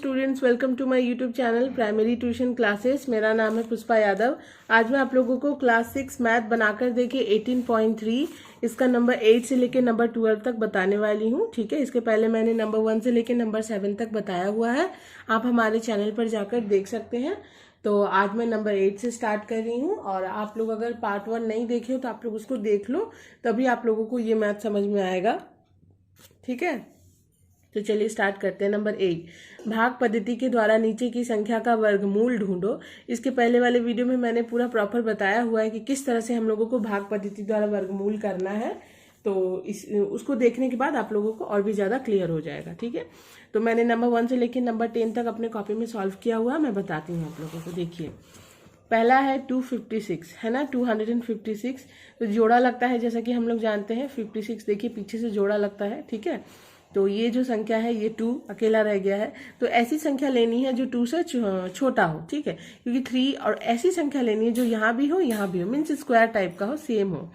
Students, welcome to my YouTube channel primary tuition classes. मेरा नाम है पुष्पा यादव। आज मैं आप लोगों को क्लास 6 मैथ बनाकर देखिए 18.3 इसका नंबर 8 से लेकर नंबर 12 तक बताने वाली हूँ। ठीक है, इसके पहले मैंने नंबर 1 से लेकर नंबर 7 तक बताया हुआ है, आप हमारे चैनल पर जाकर देख सकते हैं। तो आज मैं नंबर 8 से स्टार्ट कर रही हूँ और आप लोग अगर पार्ट 1 नहीं देखे हो तो आप लोग उसको देख लो, तभी आप लोगों को ये मैथ समझ में आएगा। ठीक है, तो चलिए स्टार्ट करते हैं। नंबर 8, भाग पद्धति के द्वारा नीचे की संख्या का वर्गमूल ढूंढो। इसके पहले वाले वीडियो में मैंने पूरा प्रॉपर बताया हुआ है कि किस तरह से हम लोगों को भाग पद्धति द्वारा वर्गमूल करना है, तो उसको देखने के बाद आप लोगों को और भी ज़्यादा क्लियर हो जाएगा। ठीक है, तो मैंने नंबर 1 से लेकर नंबर 10 तक अपने कॉपी में सॉल्व किया हुआ, मैं बताती हूँ आप लोगों को। देखिए, पहला है 256, है ना, 256। तो जोड़ा लगता है, जैसा कि हम लोग जानते हैं 56, देखिए पीछे से जोड़ा लगता है। ठीक है, तो ये जो संख्या है ये 2 अकेला रह गया है, तो ऐसी संख्या लेनी है जो 2 से छोटा हो। ठीक है, क्योंकि 3, और ऐसी संख्या लेनी है जो यहाँ भी हो यहाँ भी हो, मीन्स स्क्वायर टाइप का हो, सेम हो।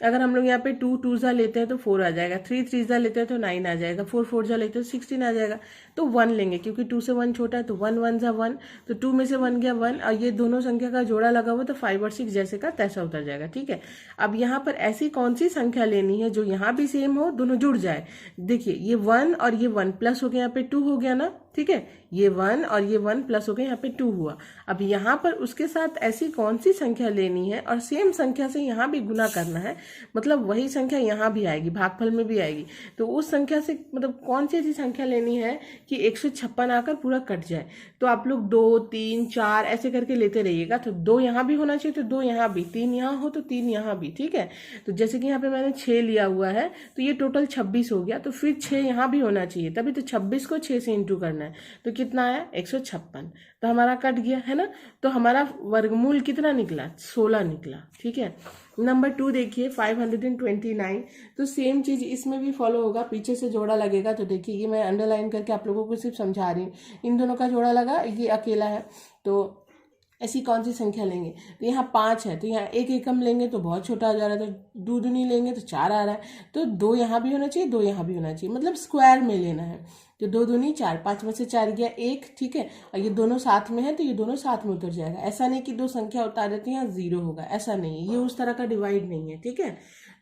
अगर हम लोग यहाँ पे 2 2 जा लेते हैं तो 4 आ जाएगा, 3 3 जा लेते हैं तो 9 आ जाएगा, 4 4 जा लेते हैं तो 16 आ जाएगा। तो 1 लेंगे क्योंकि 2 से 1 छोटा है, तो 1 1 जा 1, तो 2 में से 1 गया 1, और ये दोनों संख्या का जोड़ा लगा हुआ तो 5 और 6 जैसे का तैसा उतर जाएगा। ठीक है, अब यहाँ पर ऐसी कौन सी संख्या लेनी है जो यहाँ भी सेम हो, दोनों जुड़ जाए। देखिए, ये 1 और ये 1 प्लस हो गया, यहाँ पे 2 हो गया ना। ठीक है, ये 1 और ये 1 प्लस हो गया, यहाँ पे 2 हुआ। अब यहाँ पर उसके साथ ऐसी कौन सी संख्या लेनी है और सेम संख्या से यहाँ भी गुना करना है, मतलब वही संख्या यहाँ भी आएगी, भागफल में भी आएगी। तो उस संख्या से मतलब कौन सी ऐसी संख्या लेनी है कि 156 आकर पूरा कट जाए। तो आप लोग 2 3 4 ऐसे करके लेते रहिएगा। तो 2 यहाँ भी होना चाहिए तो 2 यहाँ भी, 3 यहाँ हो तो 3 यहाँ भी। ठीक है, तो जैसे कि यहाँ पे मैंने 6 लिया हुआ है तो ये टोटल 26 हो गया, तो फिर 6 यहाँ भी होना चाहिए, तभी तो 26 को 6 से इंटू करना है। तो कितना आया, 156। तो हमारा कट गया, है ना। तो हमारा वर्गमूल कितना निकला, 16 निकला। ठीक है, नंबर 2 देखिए 529। तो सेम चीज इसमें भी फॉलो होगा, पीछे से जोड़ा लगेगा। तो देखिए, ये मैं अंडरलाइन करके आप लोगों को सिर्फ समझा रही हूँ, इन दोनों का जोड़ा लगा, ये अकेला है। तो ऐसी कौन सी संख्या लेंगे, तो यहाँ 5 है तो यहाँ एक एकम लेंगे तो बहुत छोटा हो जा रहा है, तो 2 दूनी लेंगे तो 4 आ रहा है। तो 2 यहाँ भी होना चाहिए, 2 यहाँ भी होना चाहिए, मतलब स्क्वायर में लेना है। तो 2 दूनी 4, 5 में से 4 गया 1। ठीक है, और ये दोनों साथ में है तो ये दोनों साथ में उतर जाएगा। ऐसा नहीं कि 2 संख्या उतार देते हैं यहाँ 0 होगा, ऐसा नहीं है, ये उस तरह का डिवाइड नहीं है। ठीक है,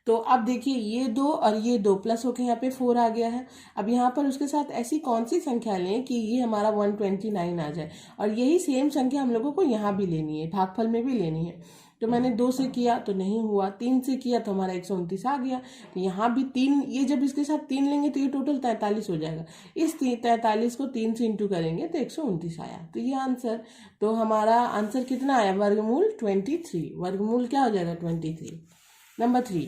तो अब देखिए, ये 2 और ये 2 प्लस होकर यहाँ पे 4 आ गया है। अब यहाँ पर उसके साथ ऐसी कौन सी संख्या लें कि ये हमारा 129 आ जाए, और यही सेम संख्या हम लोगों को यहाँ भी लेनी है, भागफल में भी लेनी है। तो मैंने 2 से किया तो नहीं हुआ, 3 से किया तो हमारा 129 आ गया। तो यहाँ भी 3, ये जब इसके साथ 3 लेंगे तो ये टोटल 43 हो जाएगा। इस 43 को 3 से इंटू करेंगे तो 129 आया। तो ये आंसर, तो हमारा आंसर कितना आया, वर्गमूल 23। वर्गमूल क्या हो जाएगा, 23। नंबर 3,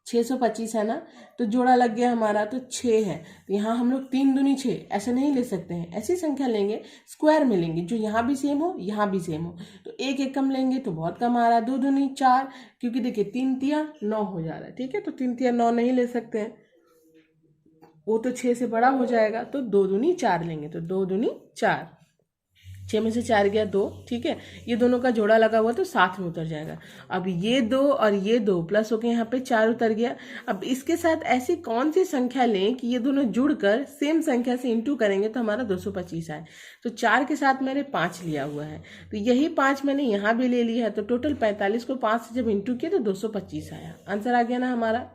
625 है ना, तो जोड़ा लग गया हमारा, तो 6 है। तो यहाँ हम लोग 3 दूनी 6 ऐसे नहीं ले सकते हैं, ऐसी संख्या लेंगे, स्क्वायर में लेंगे जो यहाँ भी सेम हो यहाँ भी सेम हो। तो एक एकम लेंगे तो बहुत कम आ रहा है, 2 दूनी 4, क्योंकि देखिए 3 तिया 9 हो जा रहा है। ठीक है, तो 3 तिया 9 नहीं ले सकते हैं, वो तो 6 से बड़ा हो जाएगा, तो 2 दूनी 4 लेंगे, तो 2 दूनी 4, 6 में से 4 गया 2। ठीक है, ये दोनों का जोड़ा लगा हुआ तो साथ में उतर जाएगा। अब ये 2 और ये 2 प्लस होकर यहाँ पे 4 उतर गया। अब इसके साथ ऐसी कौन सी संख्या लें कि ये दोनों जुड़कर सेम संख्या से इंटू करेंगे तो हमारा 225 आए। तो 4 के साथ मैंने 5 लिया हुआ है, तो यही 5 मैंने यहाँ भी ले लिया है, तो टोटल 45 को 5 से जब इंटू किया तो 225 आया। आंसर आ गया ना हमारा।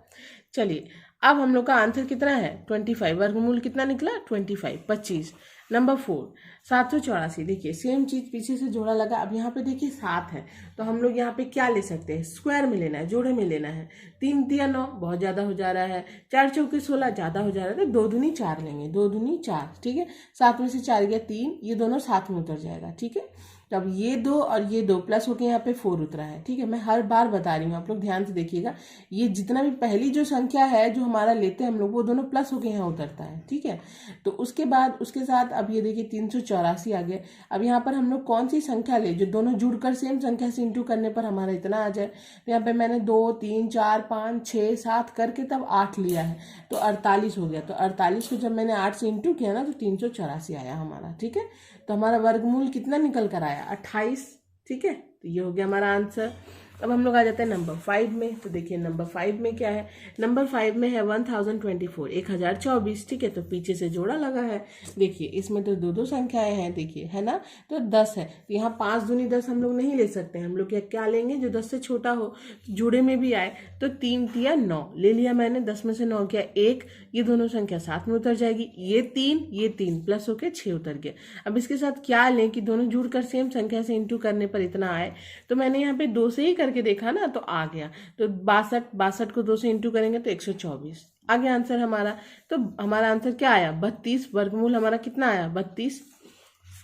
चलिए, अब हम लोग का आंसर कितना है, 25। वर्गमूल कितना निकला, 25, 25। नंबर 4, 784। देखिए सेम चीज, पीछे से जोड़ा लगा। अब यहाँ पे देखिए 7 है, तो हम लोग यहाँ पे क्या ले सकते हैं, स्क्वायर में लेना है, जोड़े में लेना है। 3 तिया 9 बहुत ज्यादा हो जा रहा है, 4 चौके 16 ज्यादा हो जा रहा है, तो 2 दूनी 4 लेंगे, 2 दूनी 4। ठीक है, 7 में से 4 गया 3, ये दोनों साथ में उतर जाएगा। ठीक है, तो अब ये 2 और ये 2 प्लस होके यहाँ पे 4 उतरा है। ठीक है, मैं हर बार बता रही हूँ, आप लोग ध्यान से देखिएगा, ये जितना भी पहली जो संख्या है जो हमारा लेते हैं हम लोग, वो दोनों प्लस होके यहाँ उतरता है। ठीक है, तो उसके बाद उसके साथ अब ये देखिए 384 आ गया। अब यहाँ पर हम लोग कौन सी संख्या ले जो दोनों जुड़कर सेम संख्या से इंटू करने पर हमारा इतना आ जाए। तो यहाँ पे मैंने 2 3 4 5 6 7 करके तब 8 लिया है, तो 48 हो गया। तो 48 को जब मैंने 8 से इंटू किया ना तो 384 आया हमारा। ठीक है, तो हमारा वर्गमूल कितना निकल कर आया, 28। ठीक है, तो ये हो गया हमारा आंसर। अब हम लोग आ जाते हैं नंबर 5 में। तो देखिए नंबर 5 में क्या है, नंबर 5 में है 1024, 1024, ठीक है। तो पीछे से जोड़ा लगा है। देखिए इसमें तो दो दो संख्याएं हैं, देखिए है ना, तो 10 है। तो यहाँ 5 दूनी 10 हम लोग नहीं ले सकते हैं, हम लोग क्या लेंगे जो 10 से छोटा हो, जोड़े में भी आए। तो 3 तिया 9 ले लिया मैंने, 10 में से 9 किया 1, ये दोनों संख्या साथ में उतर जाएगी। ये 3 प्लस होके 6 उतर गया। अब इसके साथ क्या लें कि दोनों जुड़कर सेम संख्या से इंटू करने पर इतना आए। तो मैंने यहाँ पे 2 से ही करके देखा ना, तो आ गया। तो 62 को 2 से इंटू करेंगे तो 124 आ गया आंसर हमारा। तो हमारा आंसर क्या आया, 32। वर्गमूल हमारा कितना आया, 32।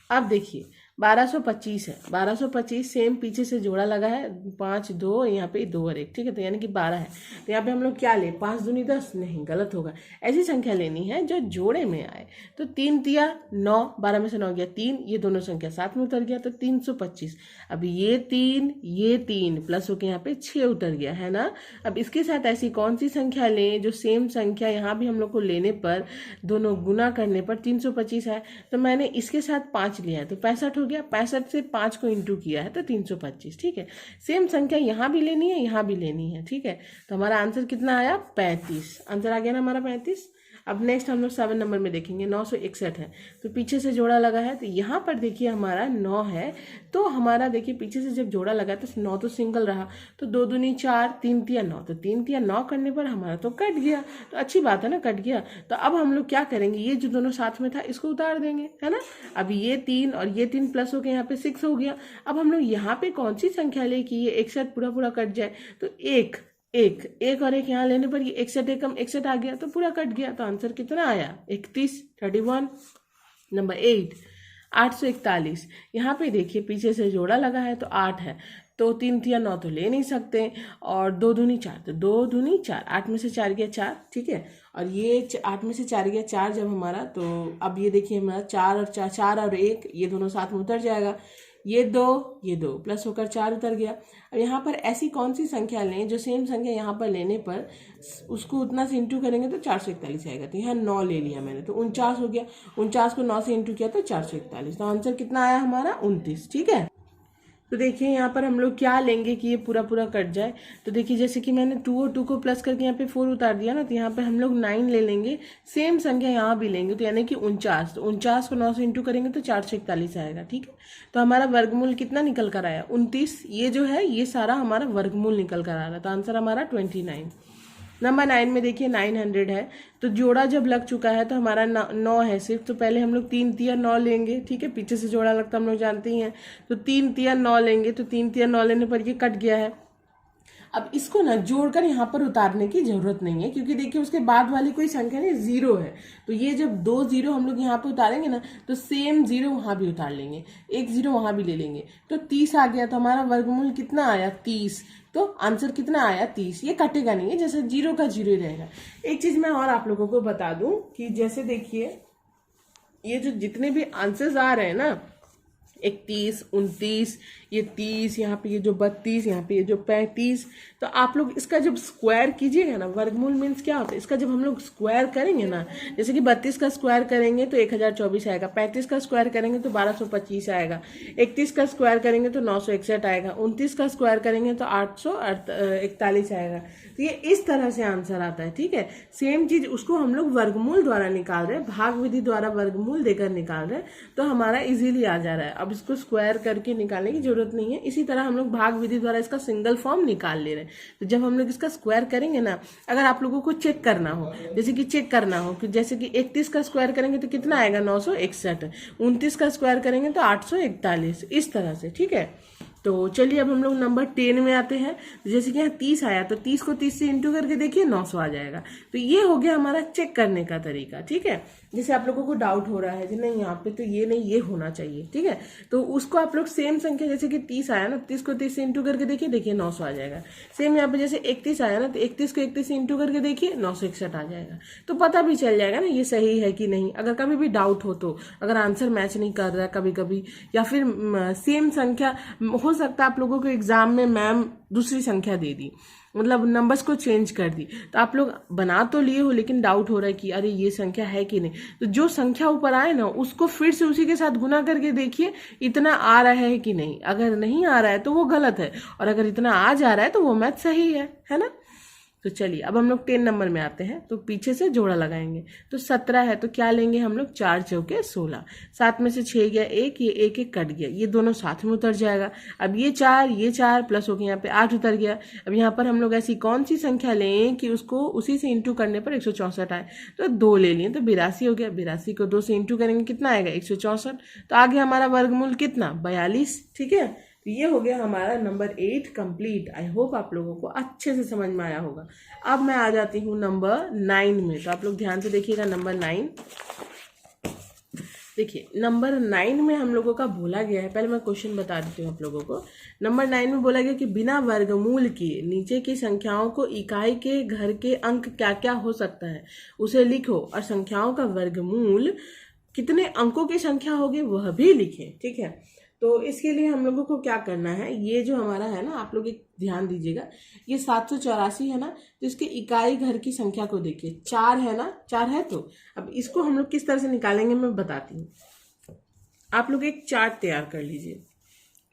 अब देखिए 1225 है, 1225 सेम पीछे से जोड़ा लगा है, 5 2, यहाँ पे 2 और 1, ठीक है। तो यानी कि 12 है। तो यहाँ पे हम लोग क्या ले, 5 दूनी 10, नहीं, गलत होगा। ऐसी संख्या लेनी है जो जोड़े में आए। तो 3 तिया 9, 12 में से 9 गया 3, ये दोनों संख्या साथ में उतर गया, तो 325। अब ये 3 प्लस होके यहाँ पे 6 उतर गया, है ना। अब इसके साथ ऐसी कौन सी संख्या लें जो सेम संख्या यहाँ भी हम लोग को लेने पर, दोनों गुना करने पर 325 है। तो मैंने इसके साथ 5 लिया है, तो 65 हो गया। 65 से 5 को इंटू किया है तो 325, ठीक है। सेम संख्या यहाँ भी लेनी है, यहाँ भी लेनी है, ठीक है। तो हमारा आंसर कितना आया, 35। आंसर आ गया ना हमारा 35। अब नेक्स्ट हम लोग 7 नंबर में देखेंगे, 961 है। तो पीछे से जोड़ा लगा है, तो यहाँ पर देखिए हमारा 9 है। तो हमारा देखिए पीछे से जब जोड़ा लगा तो 9 तो सिंगल रहा, तो 2 दूनी 4, 3 तिया 9, तो 3 तिया 9 करने पर हमारा तो कट गया। तो अच्छी बात है ना, कट गया। तो अब हम लोग क्या करेंगे, ये जो दोनों साथ में था इसको उतार देंगे, है ना। अब ये 3 और ये 3 प्लस हो गया, यहाँ पे 6 हो गया। अब हम लोग यहाँ पे कौन सी संख्या ले कि ये 61 पूरा पूरा कट जाए, तो एक और एक यहाँ लेने पर ये 61 एकम 61 आ गया, तो पूरा कट गया। तो आंसर कितना आया, 31। नंबर 8, 841। यहाँ पे देखिए पीछे से जोड़ा लगा है तो 8 है, तो 3 तिया 9 तो ले नहीं सकते, और 2 दूनी 4, तो 2 दूनी 4, 8 में से 4 गया 4, ठीक है। और ये 8 में से 4 गया 4 जब हमारा, तो अब ये देखिए हमारा 4 और 1 ये दोनों साथ में उतर जाएगा। ये 2 प्लस होकर 4 उतर गया। अब यहाँ पर ऐसी कौन सी संख्या लें जो सेम संख्या यहाँ पर लेने पर उसको उतना से इंटू करेंगे तो 441 आएगा। तो यहाँ 9 ले लिया मैंने, तो 49 हो गया। 49 को 9 से इंटू किया तो 441। तो आंसर कितना आया हमारा, 29, ठीक है। तो देखिए यहाँ पर हम लोग क्या लेंगे कि ये पूरा पूरा कट जाए। तो देखिए जैसे कि मैंने 2 और 2 को प्लस करके यहाँ पे 4 उतार दिया ना, तो यहाँ पे हम लोग 9 ले लेंगे। सेम संख्या यहाँ भी लेंगे, तो यानी कि 49। तो 49 को 9 से इंटू करेंगे तो 441 आएगा, ठीक है। तो हमारा वर्गमूल कितना निकल कर आया, 29। ये जो है ये सारा हमारा वर्गमूल निकल कर आ रहा है। तो आंसर हमारा 29। नंबर 9 में देखिए 900 है। तो जोड़ा जब लग चुका है तो हमारा 9 है सिर्फ, तो पहले हम लोग 3 तिया 9 लेंगे, ठीक है। पीछे से जोड़ा लगता हम लोग जानते ही हैं, तो 3 तिया 9 लेंगे। तो 3 तिया 9 लेने पर ये कट गया है। अब इसको ना जोड़कर यहाँ पर उतारने की जरूरत नहीं है, क्योंकि देखिए उसके बाद वाली कोई संख्या नहीं, 0 है। तो ये जब 2 0 हम लोग यहाँ पे उतारेंगे ना, तो सेम 0 वहां भी उतार लेंगे, 1 0 वहां भी ले लेंगे, तो 30 आ गया। तो हमारा वर्गमूल कितना आया, 30। तो आंसर कितना आया, 30। ये कटेगा नहीं है, जैसे 0 का 0 ही रहेगा। एक चीज मैं और आप लोगों को बता दूं कि जैसे देखिए ये जो जितने भी आंसर्स आ रहे हैं ना, 31, 29, ये 30, यहाँ पे ये जो 32, यहाँ पे ये जो 35, तो आप लोग इसका जब स्क्वायर कीजिएगा ना, वर्गमूल मीन्स क्या होता है, इसका जब हम लोग स्क्वायर करेंगे ना, जैसे कि 32 का स्क्वायर करेंगे तो 1024 आएगा, 35 का स्क्वायर करेंगे तो 1225 आएगा, 31 का स्क्वायर करेंगे तो 961 आएगा, 29 का स्क्वायर करेंगे तो 841 आएगा। तो ये इस तरह से आंसर आता है, ठीक है। सेम चीज उसको हम लोग वर्गमूल द्वारा निकाल रहे हैं, भाग विधि द्वारा वर्गमूल देकर निकाल रहे हैं, तो हमारा इजीली आ जा रहा है। अब इसको स्क्वायर करके निकालने की जरूरत नहीं है। इसी तरह हम लोग भाग विधि द्वारा इसका सिंगल फॉर्म निकाल ले रहे हैं। तो जब हम लोग इसका स्क्वायर करेंगे ना, अगर आप लोगों को चेक करना हो, जैसे कि चेक करना हो कि जैसे कि 31 का स्क्वायर करेंगे तो कितना आएगा, 961, 29 का स्क्वायर करेंगे तो 841, इस तरह से, ठीक है। तो चलिए अब हम लोग नंबर 10 में आते हैं। जैसे कि यहाँ 30 आया, तो 30 को 30 से इंटू करके देखिए 900 आ जाएगा। तो ये हो गया हमारा चेक करने का तरीका, ठीक है। जैसे आप लोगों को डाउट हो रहा है कि नहीं यहाँ पे तो ये नहीं, ये होना चाहिए, ठीक है। तो उसको आप लोग सेम संख्या, जैसे कि 30 आया ना, 30 को 30 से इंटू करके देखिए 900 आ जाएगा। सेम यहाँ पे जैसे 31 आया ना, तो 31 को 31 से इंटू करके देखिए 961 आ जाएगा। तो पता भी चल जाएगा ना ये सही है कि नहीं। अगर कभी भी डाउट हो तो, अगर आंसर मैच नहीं कर रहा है कभी कभी, या फिर सेम संख्या, हो सकता है आप लोगों को एग्जाम में मैम दूसरी संख्या दे दी, मतलब नंबर्स को चेंज कर दी। तो आप लोग बना तो लिए हो लेकिन डाउट हो रहा है कि अरे ये संख्या है कि नहीं, तो जो संख्या ऊपर आए ना उसको फिर से उसी के साथ गुना करके देखिए इतना आ रहा है कि नहीं। अगर नहीं आ रहा है तो वो गलत है, और अगर इतना आ जा रहा है तो वो मैथ सही है ना। तो चलिए अब हम लोग 10 नंबर में आते हैं, तो पीछे से जोड़ा लगाएंगे। तो 17 है तो क्या लेंगे हम लोग, 4 चौके 16, 7 में से 6 गया 1, ये 1 1 कट गया, ये दोनों साथ में उतर जाएगा। अब ये 4 प्लस हो गया, यहाँ पे 8 उतर गया। अब यहाँ पर हम लोग ऐसी कौन सी संख्या लें कि उसको उसी से इंटू करने पर 164 आए, तो 2 ले लिए तो 82 हो गया। 82 को 2 से इंटू करेंगे कितना आएगा, 164। तो आगे हमारा वर्गमूल कितना, 42। ठीक है, तो ये हो गया हमारा नंबर 8 कंप्लीट। आई होप आप लोगों को अच्छे से समझ में आया होगा। अब मैं आ जाती हूँ नंबर 9 में, तो आप लोग ध्यान से देखिएगा नंबर 9। देखिए नंबर 9 में हम लोगों का बोला गया है, पहले मैं क्वेश्चन बता देती हूँ आप लोगों को। नंबर 9 में बोला गया कि बिना वर्गमूल किए नीचे की संख्याओं को इकाई के घर के अंक क्या क्या हो सकता है उसे लिखो, और संख्याओं का वर्गमूल कितने अंकों की संख्या होगी वह भी लिखें। ठीक है, तो इसके लिए हम लोगों को क्या करना है, ये जो हमारा है ना, आप लोग एक ध्यान दीजिएगा, ये 784 है ना, तो इसके इकाई घर की संख्या को देखिए, 4 है ना, 4 है। तो अब इसको हम लोग किस तरह से निकालेंगे मैं बताती हूँ। आप लोग एक चार्ट तैयार कर लीजिए,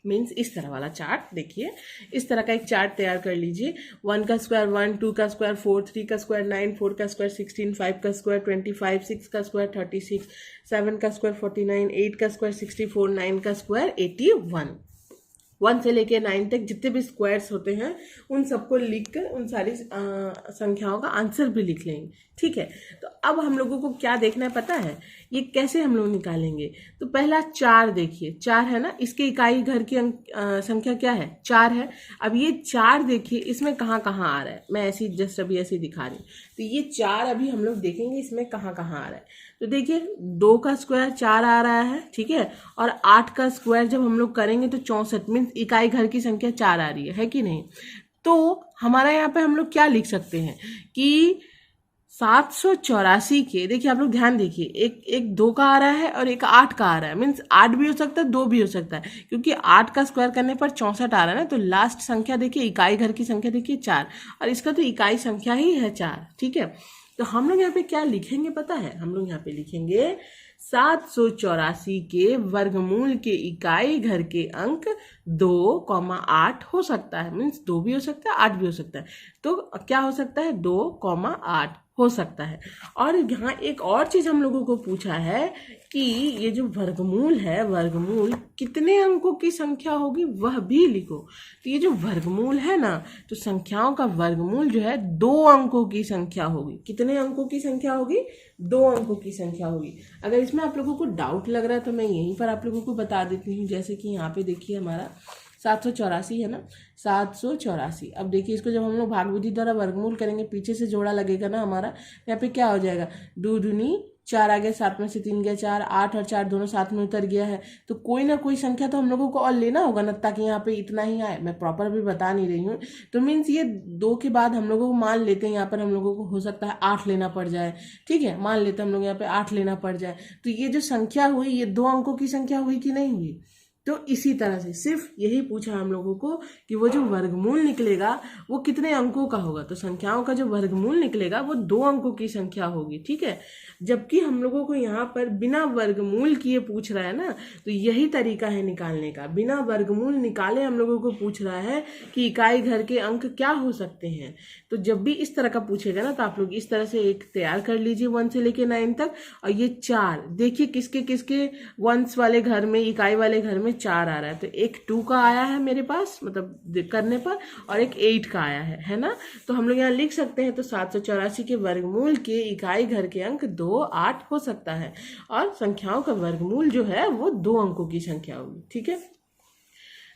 मीन्स इस तरह वाला चार्ट। देखिए इस तरह का एक चार्ट तैयार कर लीजिए। 1 का स्क्वायर 1, 2 का स्क्वायर 4, 3 का स्क्वायर 9, 4 का स्क्वायर 16, 5 का स्क्वायर 25, 6 का स्क्वायर 36, 7 का स्क्वायर 49, 8 का स्क्वायर 64, 9 का स्क्वायर 81। 1 से लेके 9 तक जितने भी स्क्वायर्स होते हैं उन सबको लिखकर उन सारी संख्याओं का आंसर भी लिख लेंगे। ठीक है, तो अब हम लोगों को क्या देखना है पता है, ये कैसे हम लोग निकालेंगे। तो पहला 4 देखिए, 4 है ना, इसके इकाई घर की संख्या क्या है, 4 है। अब ये 4 देखिए इसमें कहाँ कहाँ आ रहा है, मैं ऐसी जस्ट अभी ऐसे दिखा रही हूँ। तो ये 4 अभी हम लोग देखेंगे इसमें कहाँ कहाँ आ रहा है। तो देखिए 2 का स्क्वायर 4 आ रहा है, ठीक है, और 8 का स्क्वायर जब हम लोग करेंगे तो 64, मीन्स इकाई घर की संख्या 4 आ रही है कि नहीं। तो हमारा यहाँ पे हम लोग क्या लिख सकते हैं कि 784 के, देखिए आप लोग ध्यान देखिए, एक 2 का आ रहा है और एक 8 का आ रहा है, मीन्स 8 भी हो सकता है 2 भी हो सकता है, क्योंकि 8 का स्क्वायर करने पर 64 आ रहा है ना। तो लास्ट संख्या देखिए, इकाई घर की संख्या देखिए 4, और इसका तो इकाई संख्या ही है 4। ठीक है, तो हम लोग यहाँ पे क्या लिखेंगे पता है, हम लोग यहाँ पे लिखेंगे 784 के वर्गमूल के इकाई घर के अंक 2,8 हो सकता है, मीन्स 2 भी हो सकता है 8 भी हो सकता है। तो क्या हो सकता है, 2,8 हो सकता है। और यहाँ एक और चीज हम लोगों को पूछा है कि ये जो वर्गमूल है, वर्गमूल कितने अंकों की संख्या होगी वह भी लिखो। तो ये जो वर्गमूल है ना, तो संख्याओं का वर्गमूल जो है 2 अंकों की संख्या होगी। कितने अंकों की संख्या होगी, 2 अंकों की संख्या होगी। अगर इसमें आप लोगों को डाउट लग रहा है तो मैं यहीं पर आप लोगों को बता देती हूँ। जैसे कि यहाँ पे देखिए हमारा 784 है ना, 784। अब देखिए इसको जब हम लोग भागविधि द्वारा वर्गमूल करेंगे, पीछे से जोड़ा लगेगा ना हमारा, यहाँ पे क्या हो जाएगा, 2 दूनी 4 आ गया, 7 में से 3 गया 4, 8 और 4 दोनों साथ में उतर गया है। तो कोई ना कोई संख्या तो हम लोगों को और लेना होगा ना, ताकि यहाँ पे इतना ही आए। मैं प्रॉपर भी बता नहीं रही हूँ। तो मीन्स ये 2 के बाद हम लोगों को मान लेते हैं, यहाँ पर हम लोगों को हो सकता है 8 लेना पड़ जाए। ठीक है, मान लेते हैं हम लोग यहाँ पे 8 लेना पड़ जाए। तो ये जो संख्या हुई, ये 2 अंकों की संख्या हुई कि नहीं हुई। तो इसी तरह से सिर्फ यही पूछा हम लोगों को कि वो जो वर्गमूल निकलेगा वो कितने अंकों का होगा। तो संख्याओं का जो वर्गमूल निकलेगा वो 2 अंकों की संख्या होगी। ठीक है, जबकि हम लोगों को यहाँ पर बिना वर्गमूल किए पूछ रहा है ना, तो यही तरीका है निकालने का। बिना वर्गमूल निकाले हम लोगों को पूछ रहा है कि इकाई घर के अंक क्या हो सकते हैं। तो जब भी इस तरह का पूछेगा ना, तो आप लोग इस तरह से एक तैयार कर लीजिए 1 से लेके 9 तक। और ये 4 देखिए किसके किसके 1s वाले घर में, इकाई वाले घर में 4 आ रहा है। तो एक 2 का आया है मेरे पास, मतलब करने पर, और एक 8 का आया है ना। तो हम लोग यहाँ लिख सकते हैं, तो 784 के वर्गमूल के इकाई घर के अंक 2, 8 हो सकता है, और संख्याओं का वर्गमूल जो है वो 2 अंकों की संख्या होगी। ठीक है,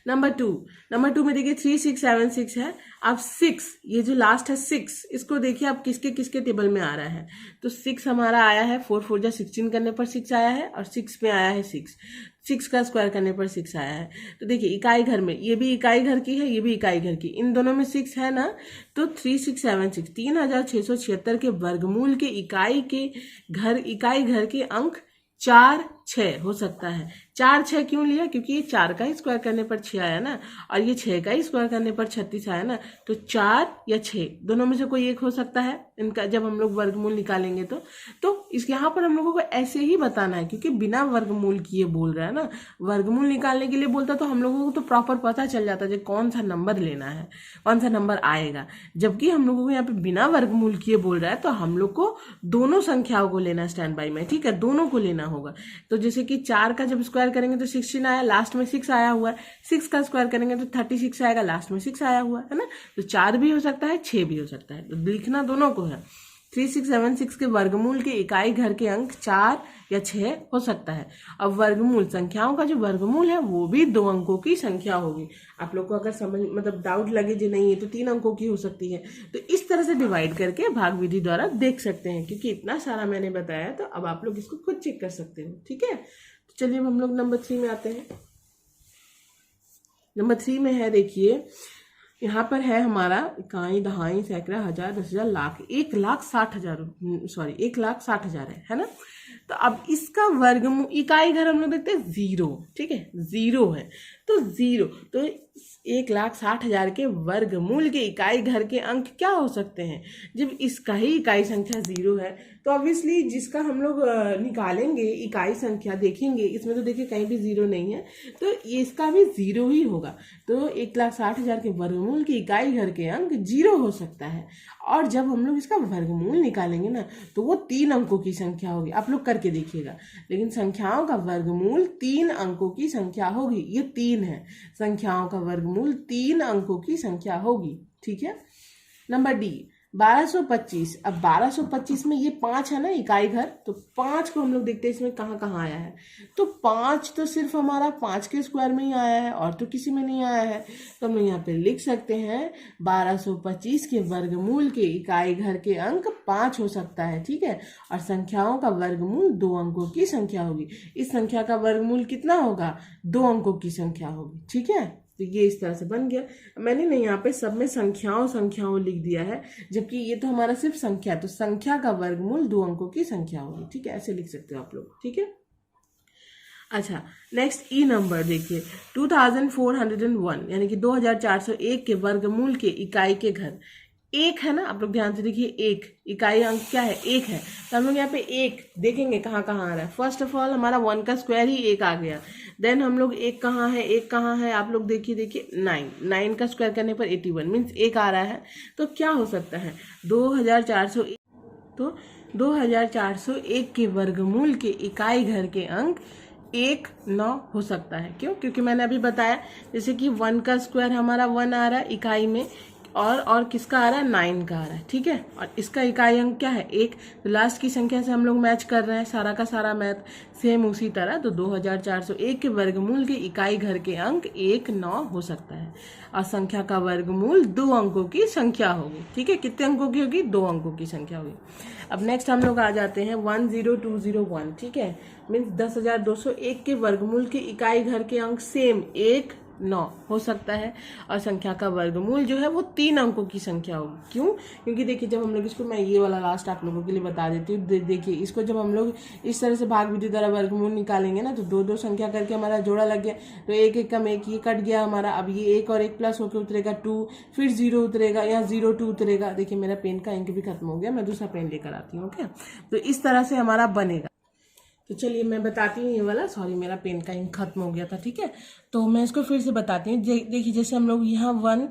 नंबर 2 में देखिए 3, 6, 7, 6 है। अब 6, ये जो लास्ट है 6, इसको देखिए आप किसके किसके टेबल में आ रहा है। तो 6 हमारा आया है, 4 4 जा 16 करने पर 6 आया है, और 6 में आया है 6 का स्क्वायर करने पर 6 आया है। तो देखिए इकाई घर में, ये भी इकाई घर की है, ये भी इकाई घर की, इन दोनों में 6 है ना। तो 3, 6, 7, 6, 3676 के वर्गमूल के इकाई घर के अंक 4, 6 हो सकता है। 4 6 क्यों लिया, क्योंकि ये 4 का ही स्क्वायर करने पर 6 आया ना, और ये 6 का ही स्क्वायर करने पर 36 आया ना, तो 4 या 6 दोनों में से कोई एक हो सकता है इनका, जब हम लोग वर्गमूल निकालेंगे तो इस यहाँ पर हम लोगों को ऐसे ही बताना है, क्योंकि बिना वर्गमूल किए बोल रहा है ना। वर्गमूल निकालने के लिए बोलता तो हम लोगों को तो प्रॉपर पता चल जाता है कौन सा नंबर लेना है, कौन सा नंबर आएगा। जबकि हम लोगों को यहाँ पे बिना वर्गमूल किए बोल रहा है, तो हम लोग को दोनों संख्याओं को लेना स्टैंड बाई में, ठीक है, दोनों को लेना होगा। तो जैसे कि 4 का जब स्क्वायर करेंगे तो 16 आया, लास्ट में 6 आया हुआ है। 6 का स्क्वायर करेंगे तो 36 आएगा, लास्ट में 6 आया हुआ है ना। तो 4 भी हो सकता है, 6 भी हो सकता है, तो लिखना दोनों को है। 3676 के वर्गमूल के इकाई घर के अंक 4 या 6 हो सकता है। अब वर्गमूल, संख्याओं का जो वर्गमूल है वो भी 2 अंकों की संख्या होगी। आप लोग को अगर समझ मतलब डाउट लगे जो नहीं है तो 3 अंकों की हो सकती है, तो इस तरह से डिवाइड करके भाग विधि द्वारा देख सकते हैं। क्योंकि इतना सारा मैंने बताया, तो अब आप लोग इसको खुद चेक कर सकते हो, ठीक है। तो चलिए अब हम लोग नंबर 3 में आते हैं। नंबर 3 में है, देखिए यहाँ पर है हमारा इकाई, दहाई, सैकड़ा, हजार, 10,000, लाख, 1,60,000, सॉरी 1,60,000 है ना। तो अब इसका वर्गमूल, इकाई घर हम लोग देखते हैं 0, ठीक है, 0 है, तो 0, तो 1,60,000 के वर्गमूल के इकाई घर के अंक क्या हो सकते हैं। जब इसका ही इकाई संख्या 0 है, तो ऑब्वियसली जिसका हम लोग निकालेंगे इकाई संख्या देखेंगे, इसमें तो देखिए कहीं भी 0 नहीं है, तो इसका भी 0 ही होगा। तो 1,60,000 के वर्गमूल की इकाई घर के अंक 0 हो सकता है। और जब हम लोग इसका वर्गमूल निकालेंगे ना, तो वो 3 अंकों की संख्या होगी। आप लोग करके देखिएगा, लेकिन संख्याओं का वर्गमूल 3 अंकों की संख्या होगी। ये 3 है, संख्याओं का वर्गमूल 3 अंकों की संख्या होगी, ठीक है। Number D, 1225। अब 1225 में ये 5 है ना इकाई घर, तो 5 को हम लोग देखते हैं इसमें कहाँ कहाँ आया है। तो 5 तो सिर्फ हमारा 5 के स्क्वायर में ही आया है, और तो किसी में नहीं आया है। तो हम लोग यहाँ पे लिख सकते हैं 1225 के वर्गमूल के इकाई घर के अंक 5 हो सकता है, ठीक है। और संख्याओं का वर्गमूल 2 अंकों की संख्या होगी। इस संख्या का वर्गमूल कितना होगा, 2 अंकों की संख्या होगी, ठीक है। तो ये इस तरह से बन गया। मैंने नहीं यहाँ पे सब में संख्याओं लिख दिया है, जबकि ये तो हमारा सिर्फ संख्या, तो संख्या का वर्गमूल 2 अंकों की संख्या होगी, ठीक है, ऐसे लिख सकते हो आप लोग, ठीक है। अच्छा, नेक्स्ट ई नंबर देखिए, 2401 यानी कि 2401 के वर्गमूल के इकाई के घर 1 है ना। आप लोग ध्यान से देखिए, 1 इकाई अंक क्या है, 1 है। तो हम लोग यहाँ पे 1 देखेंगे कहाँ कहाँ आ रहा है। फर्स्ट ऑफ ऑल हमारा 1 का स्क्वायर ही 1 आ गया। देन हम लोग 1 कहाँ है, 1 कहाँ है, आप लोग देखिए 9 का स्क्वायर करने पर 81 मीन्स 1 आ रहा है। तो क्या हो सकता है, 2401, तो 2401 के वर्गमूल के इकाई घर के अंक 1 9 हो सकता है। क्यों, क्योंकि मैंने अभी बताया जैसे कि 1 का स्क्वायर हमारा 1 आ रहा है इकाई में, और किसका आ रहा है, 9 का आ रहा है, ठीक है। और इसका इकाई अंक क्या है, 1। तो लास्ट की संख्या से हम लोग मैच कर रहे हैं, सारा का सारा मैथ सेम उसी तरह। तो 2401 के वर्गमूल के इकाई घर के अंक 1 9 हो सकता है। और संख्या का वर्गमूल 2 अंकों की संख्या होगी, ठीक है। कितने अंकों की होगी, 2 अंकों की संख्या होगी। अब नेक्स्ट हम लोग आ जाते हैं 10201, ठीक है, मीन्स 10,201 के वर्गमूल के इकाई घर के अंक सेम 1 9 हो सकता है। और संख्या का वर्गमूल जो है वो 3 अंकों की संख्या होगी। क्यों, क्योंकि देखिए जब हम लोग इसको, मैं ये वाला लास्ट आप लोगों के लिए बता देती हूँ। देखिए इसको जब हम लोग इस तरह से भाग विधि द्वारा वर्गमूल निकालेंगे ना, तो 2 संख्या करके हमारा जोड़ा लग गया, तो 1 1 कम 1 ये कट गया हमारा। अब ये 1 और 1 प्लस होकर उतरेगा 2, फिर 0 उतरेगा, यहाँ 0 2 उतरेगा। देखिए मेरा पेन का इंक भी खत्म हो गया, मैं दूसरा पेन लेकर आती हूँ, ओके। तो इस तरह से हमारा बनेगा। तो चलिए मैं बताती हूँ ये वाला, सॉरी मेरा पेन का इंक खत्म हो गया था, ठीक है। तो मैं इसको फिर से बताती हूँ। देखिए जैसे हम लोग यहाँ 1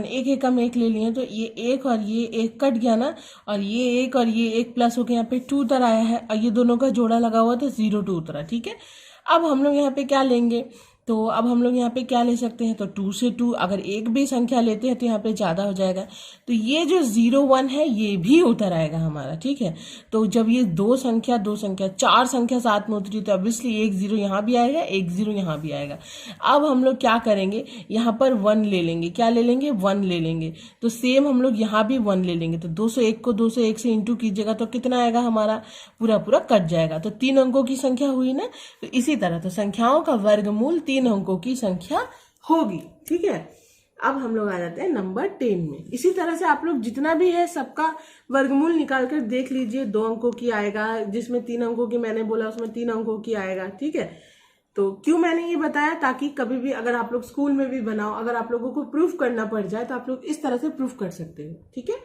1 1 कम 1 ले लिए, तो ये 1 और ये 1 कट गया ना, और ये 1 और ये 1 प्लस होकर यहाँ पे 2 उतर आया है, और ये दोनों का जोड़ा लगा हुआ था 0 2 उतरा, ठीक है। अब हम लोग यहाँ पे क्या लेंगे, तो अब हम लोग यहाँ पे क्या ले सकते हैं, तो 2 से 2 अगर एक भी संख्या लेते हैं तो यहाँ पे ज़्यादा हो जाएगा। तो ये जो 0 1 है ये भी उतर आएगा हमारा, ठीक है। तो जब ये 2 संख्या 4 संख्या साथ में उतरी, तो ऑब्वियसली 1 0 यहाँ भी आएगा, 1 0 यहाँ भी आएगा। अब हम लोग क्या करेंगे, यहाँ पर 1 ले लेंगे, क्या ले लेंगे, 1 ले लेंगे। तो सेम हम लोग यहाँ भी 1 ले लेंगे। तो 201 को 201 से इंटू कीजिएगा तो कितना आएगा, हमारा पूरा कट जाएगा। तो 3 अंकों की संख्या हुई ना। तो इसी तरह तो संख्याओं का वर्गमूल 3 अंकों की संख्या होगी, ठीक है। अब हम लोग आ जाते हैं नंबर 10 में। इसी तरह से आप लोग जितना भी है सबका वर्गमूल निकाल कर देख लीजिए। 2 अंकों की आएगा, जिसमें 3 अंकों की मैंने बोला उसमें 3 अंकों की आएगा, ठीक है। तो क्यों मैंने ये बताया, ताकि कभी भी अगर आप लोग स्कूल में भी बनाओ, अगर आप लोगों को प्रूफ करना पड़ जाए तो आप लोग इस तरह से प्रूफ कर सकते हो। ठीक है,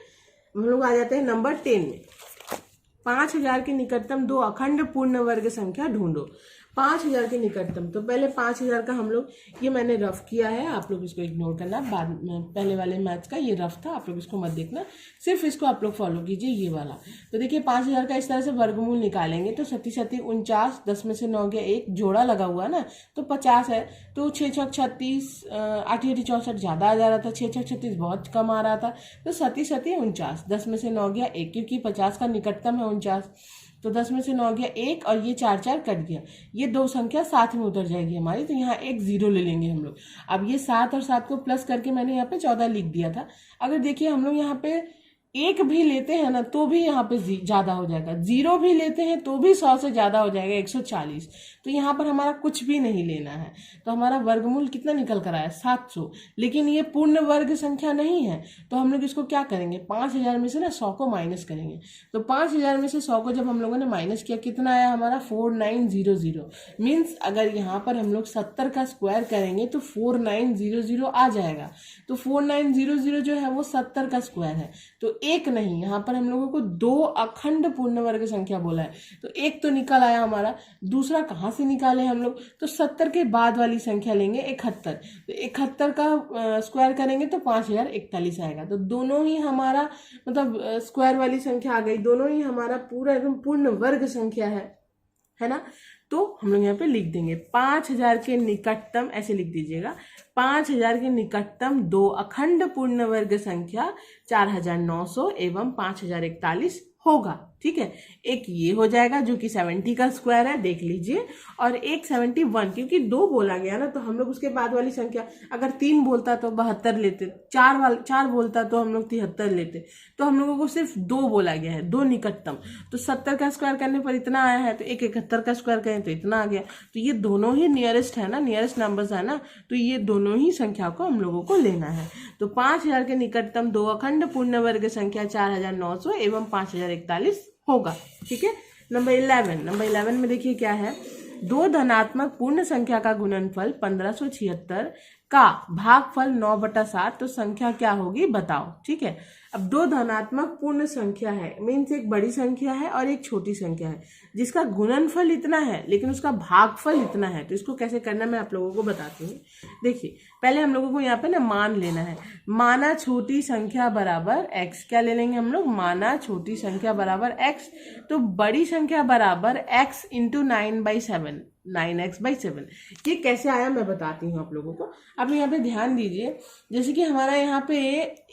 हम लोग आ जाते हैं नंबर 10 में। 5000 के निकटतम दो अखंड पूर्ण वर्ग संख्या ढूंढो। 5000 के निकटतम, तो पहले 5000 का हम लोग, ये मैंने रफ किया है, आप लोग इसको इग्नोर करना, बाद में पहले वाले मैथ्स का ये रफ था, आप लोग इसको मत देखना, सिर्फ इसको आप लोग फॉलो कीजिए ये वाला। तो देखिए 5000 का इस तरह से वर्गमूल निकालेंगे तो 37 37 49, 10 में से 9 गया, एक जोड़ा लगा हुआ है ना, तो 50 है, तो 6 6 36, 8 8 64 ज़्यादा आ जा रहा था, 6 6 36 बहुत कम आ रहा था, तो 37 37 49, 10 में से 9 गया एक, क्योंकि 50 का निकटतम है 49, तो 10 में से 9 गया एक, और ये 4 4 कट गया, ये दो संख्या साथ में उतर जाएगी हमारी, तो यहाँ एक 0 ले लेंगे हम लोग। अब ये 7 और 7 को प्लस करके मैंने यहाँ पे 14 लिख दिया था। अगर देखिए हम लोग यहाँ पे एक भी लेते हैं ना तो भी यहाँ पे ज्यादा हो जाएगा, 0 भी लेते हैं तो भी 100 से ज्यादा हो जाएगा, 140। तो यहाँ पर हमारा कुछ भी नहीं लेना है, तो हमारा वर्गमूल कितना निकल कर आया 700। लेकिन ये पूर्ण वर्ग संख्या नहीं है, तो हम लोग इसको क्या करेंगे, 5000 में से ना 100 को माइनस करेंगे। तो 5000 में से 100 को जब हम लोगों ने माइनस किया, कितना आया हमारा 4900। मीन्स अगर यहाँ पर हम लोग 70 का स्क्वायर करेंगे तो 4900 आ जाएगा। तो 4900 जो है वो 70 का स्क्वायर है, तो एक नहीं, यहाँ पर हम लोगों को दो अखंड पूर्ण वर्ग संख्या बोला है, तो एक तो निकल आया हमारा। दूसरा कहाँ से निकाले हम लोग, तो 70 के बाद वाली संख्या लेंगे 71, तो 71 का स्क्वायर करेंगे तो 5041 आएगा। तो दोनों ही हमारा मतलब स्क्वायर वाली संख्या आ गई, दोनों ही हमारा पूरा एकदम पूर्ण वर्ग संख्या है ना। तो हम लोग यहाँ पे लिख देंगे 5000 के निकटतम, ऐसे लिख दीजिएगा, 5000 के निकटतम दो अखंड पूर्ण वर्ग संख्या 4900 एवं 5041 होगा। ठीक है, एक ये हो जाएगा जो कि 70 का स्क्वायर है, देख लीजिए, और एक 71, क्योंकि 2 बोला गया ना, तो हम लोग उसके बाद वाली संख्या, अगर 3 बोलता तो 72 लेते, 4 बोलता तो हम लोग 73 लेते, तो हम लोगों को सिर्फ 2 बोला गया है, 2 निकटतम। तो 70 का स्क्वायर करने पर इतना आया है, तो एक 71 का स्क्वायर करें तो इतना आ गया। तो ये दोनों ही नियरेस्ट है ना, नियरेस्ट नंबर्स है ना, तो ये दोनों ही संख्या को हम लोगों को लेना है। तो 5000 के निकटतम दो अखंड पूर्ण वर्ग संख्या 4900 एवं 5041 होगा। ठीक है, नंबर 11 में देखिए क्या है, दो धनात्मक पूर्ण संख्या का गुणनफल 1576 का भागफल 9/7, तो संख्या क्या होगी बताओ। ठीक है, अब दो धनात्मक पूर्ण संख्या है, मीन्स एक बड़ी संख्या है और एक छोटी संख्या है, जिसका गुणनफल इतना है लेकिन उसका भागफल इतना है। तो इसको कैसे करना मैं आप लोगों को बताती हूँ। देखिए पहले हम लोगों को यहाँ पे ना मान लेना है, माना छोटी संख्या बराबर x, क्या ले लेंगे हम लोग, माना छोटी संख्या बराबर x, तो बड़ी संख्या बराबर x इंटू 9/7, 9x/7। ये कैसे आया मैं बताती हूँ आप लोगों को। अब यहाँ पे ध्यान दीजिए, जैसे कि हमारा यहाँ पे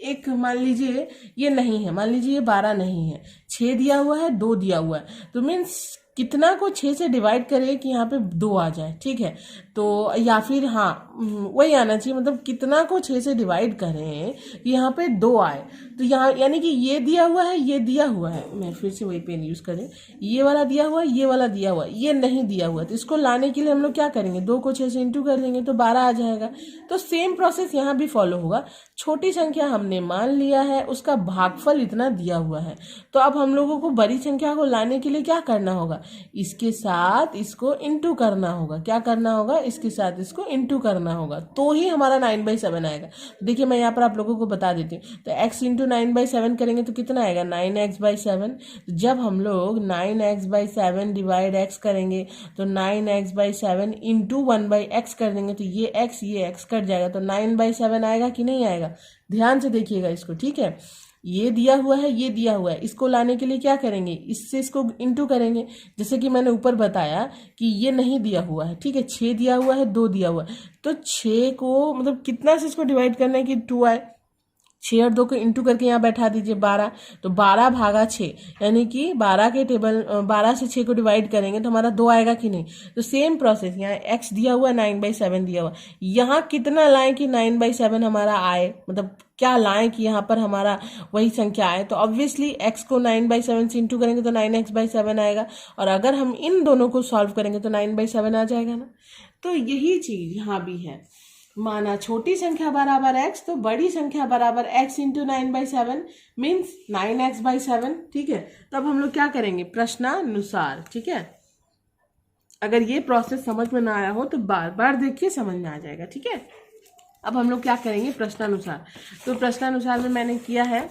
एक मान लीजिए ये नहीं है, मान लीजिए ये 12 नहीं है, 6 दिया हुआ है, 2 दिया हुआ है, तो मीन्स कितना को 6 से डिवाइड करें कि यहाँ पे 2 आ जाए। ठीक है, तो या फिर हाँ वही आना चाहिए, मतलब कितना को 6 से डिवाइड करें कि यहाँ पे 2 आए। तो यहाँ यानी कि ये दिया हुआ है, ये दिया हुआ है, मैं फिर से वही पेन यूज करें, ये वाला दिया हुआ है, ये वाला दिया हुआ है, ये नहीं दिया हुआ है, तो इसको लाने के लिए हम लोग क्या करेंगे, 2 को 6 से इंटू कर देंगे तो 12 आ जाएगा। तो सेम प्रोसेस यहाँ भी फॉलो होगा, छोटी संख्या हमने मान लिया है, उसका भागफल इतना दिया हुआ है, तो अब हम लोगों को बड़ी संख्या को लाने के लिए क्या करना होगा, इसके साथ इसको इंटू करना होगा। क्या करना होगा, इसके साथ इसको इंटू करना होगा, तो ही हमारा 9/7 आएगा। देखिए मैं यहाँ पर आप लोगों को बता देती हूँ, तो x इंटू 9/7 करेंगे तो कितना आएगा, 9x/7। जब हम लोग 9x/7 डिवाइड x करेंगे तो 9x/7 इंटू 1/x कर देंगे, तो ये x कट जाएगा, तो 9/7 आएगा कि नहीं आएगा। ध्यान से देखिएगा इसको। ठीक है, ये दिया हुआ है, ये दिया हुआ है, इसको लाने के लिए क्या करेंगे, इससे इसको इंटू करेंगे। जैसे कि मैंने ऊपर बताया कि ये नहीं दिया हुआ है, ठीक है, 6 दिया हुआ है, 2 दिया हुआ है, तो 6 को मतलब कितना से इसको डिवाइड करना है कि 2 आए, 6 और 2 को इंटू करके यहाँ बैठा दीजिए 12, तो 12/6, यानी कि 12 के टेबल 12 से 6 को डिवाइड करेंगे तो हमारा 2 आएगा कि नहीं। तो सेम प्रोसेस, यहाँ x दिया हुआ, 9/7 दिया हुआ, यहाँ कितना लाएं कि 9/7 हमारा आए, मतलब क्या लाएं कि यहाँ पर हमारा वही संख्या आए। तो ऑब्वियसली x को 9/7 से इंटू करेंगे तो 9x/7 आएगा, और अगर हम इन दोनों को सॉल्व करेंगे तो 9/7 आ जाएगा ना। तो यही चीज यहाँ भी है, माना छोटी संख्या बराबर x, तो बड़ी संख्या बराबर x इंटू 9/7 मीन्स 9x/7। ठीक है, तब हम लोग क्या करेंगे, प्रश्नानुसार। ठीक है, अगर ये प्रोसेस समझ में ना आया हो तो बार बार देखिए, समझ में आ जाएगा। ठीक है, अब हम लोग क्या करेंगे प्रश्नानुसार। तो प्रश्नानुसार में मैंने किया है,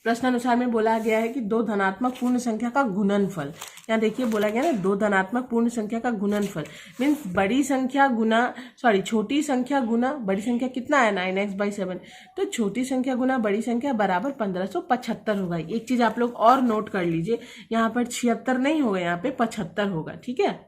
प्रश्नानुसार में बोला गया है कि दो धनात्मक पूर्ण संख्या का गुणनफल, यहाँ देखिए बोला गया ना दो धनात्मक पूर्ण संख्या का गुणनफल मीन्स बड़ी संख्या गुना छोटी संख्या गुना बड़ी संख्या कितना है 9x/7, तो छोटी संख्या गुना बड़ी संख्या बराबर 1575 होगा। एक चीज आप लोग और नोट कर लीजिए, यहाँ पर 76 नहीं होगा, यहाँ पे 75 होगा। ठीक है,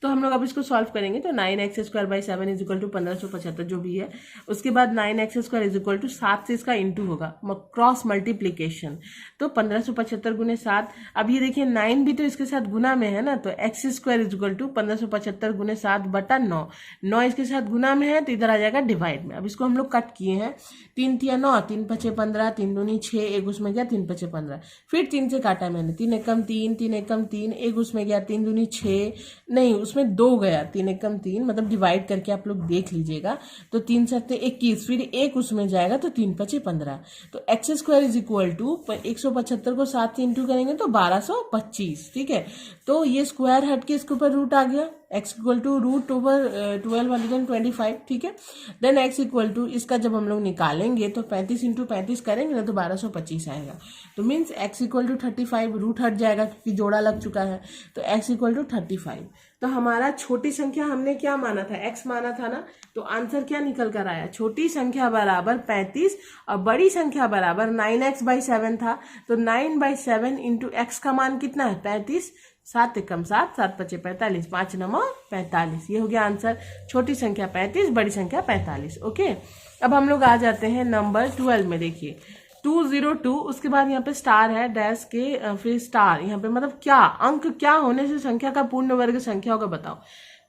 तो हम लोग अब इसको सॉल्व करेंगे। तो 9x²/7 इज इक्वल टू 1575 जो भी है, उसके बाद 9x² इज इक्वल टू 7 से इसका इंटू होगा, क्रॉस मल्टीप्लीकेशन। तो 1575 गुने 7, अब ये देखिए 9 भी तो इसके साथ गुना में है ना, तो x² इज इक्वल टू 1575 गुने 7 बटा 9, 9 इसके साथ गुना में है तो इधर आ जाएगा डिवाइड में। अब इसको हम लोग कट किए हैं, 3 तिया 9, 3 पचे 15, 3 दूनी 6, एक उसमें गया 3 पचे 15, फिर 3 से काटा मैंने, 3 एकम 3, 3 एकम 3, एक उसमें गया 3 दूनी 6, नहीं उसमें 2 गया, 3 एकम 3, मतलब डिवाइड करके आप लोग देख लीजिएगा। तो 3 सत्ते 21, फिर एक उसमें जाएगा तो 3 पचे 15, तो x² इज इक्वल टू 175 को 7 से इंटू करेंगे तो 1225। ठीक है, तो ये स्क्वायर हट के इसके ऊपर रूट आ गया, x equal to root over 1225। ठीक है, देन x इक्वल टू इसका जब हम लोग निकालेंगे तो 35 इंटू 35 करेंगे ना तो 1225 आएगा। तो means x equal to 35, root हट जाएगा क्योंकि जोड़ा लग चुका है, तो x इक्वल टू 35। तो हमारा छोटी संख्या हमने क्या माना था, x माना था ना, तो आंसर क्या निकल कर आया, छोटी संख्या बराबर 35 और बड़ी संख्या बराबर 9x/7 था। तो 9/7 इंटू x का मान कितना है 35, 7 एकम 7, 7 पचे 45, 5 9 45, ये हो गया आंसर। छोटी संख्या 35, बड़ी संख्या 45। ओके, अब हम लोग आ जाते हैं नंबर 12 में। देखिए 202, उसके बाद यहाँ पे स्टार है, डैश के फिर स्टार, यहाँ पे मतलब क्या अंक क्या होने से संख्या का पूर्ण वर्ग संख्या होगा बताओ।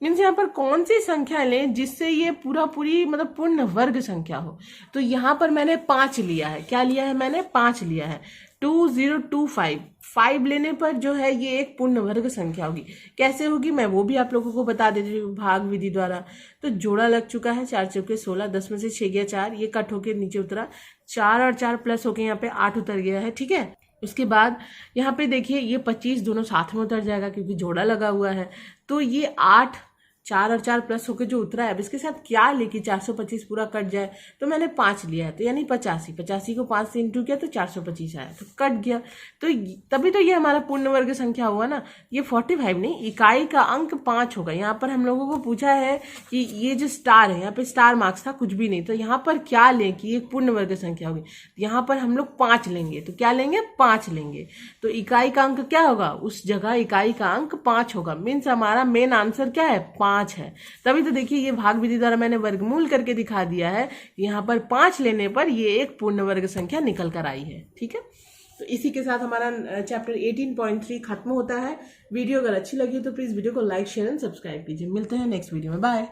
मीन्स यहाँ पर कौन सी संख्या लें जिससे ये पूरी मतलब पूर्ण वर्ग संख्या हो। तो यहाँ पर मैंने 5 लिया है, क्या लिया है मैंने 5 लिया है। 2025, 5 लेने पर जो है ये एक पूर्ण वर्ग संख्या होगी। कैसे होगी मैं वो भी आप लोगों को बता देती हूँ भाग विधि द्वारा। तो जोड़ा लग चुका है, 4 चौके 16, 10 में से 6 गया 4, ये कट होके नीचे उतरा, 4 और 4 प्लस होके यहाँ पे 8 उतर गया है। ठीक है, उसके बाद यहाँ पे देखिए ये 25 दोनों साथ में उतर जाएगा क्योंकि जोड़ा लगा हुआ है। तो ये 8, 4 और 4 प्लस होकर जो उतरा है, अब इसके साथ क्या लेके 425 पूरा कट जाए, तो मैंने 5 लिया है, तो यानी 85 को 5 से इंटू किया तो 425 आया, तो कट गया। तो तभी तो ये हमारा पूर्ण वर्ग संख्या हुआ ना। ये 45 नहीं, इकाई का अंक 5 होगा। यहाँ पर हम लोगों को पूछा है कि ये जो स्टार है, यहाँ पे स्टार मार्क्स था, कुछ भी नहीं, तो यहाँ पर क्या लें कि ये पूर्ण वर्ग संख्या होगी। यहाँ पर हम लोग 5 लेंगे, तो क्या लेंगे 5 लेंगे, तो इकाई का अंक क्या होगा, उस जगह इकाई का अंक 5 होगा। मीन्स हमारा मेन आंसर क्या है 5 है। तभी तो देखिए ये भाग विधि द्वारा मैंने वर्गमूल करके दिखा दिया है, यहाँ पर 5 लेने पर ये एक पूर्ण वर्ग संख्या निकल कर आई है। ठीक है, तो इसी के साथ हमारा चैप्टर 18.3 खत्म होता है। वीडियो अगर अच्छी लगी तो प्लीज वीडियो को लाइक शेयर एंड सब्सक्राइब कीजिए। मिलते हैं नेक्स्ट वीडियो में, बाय।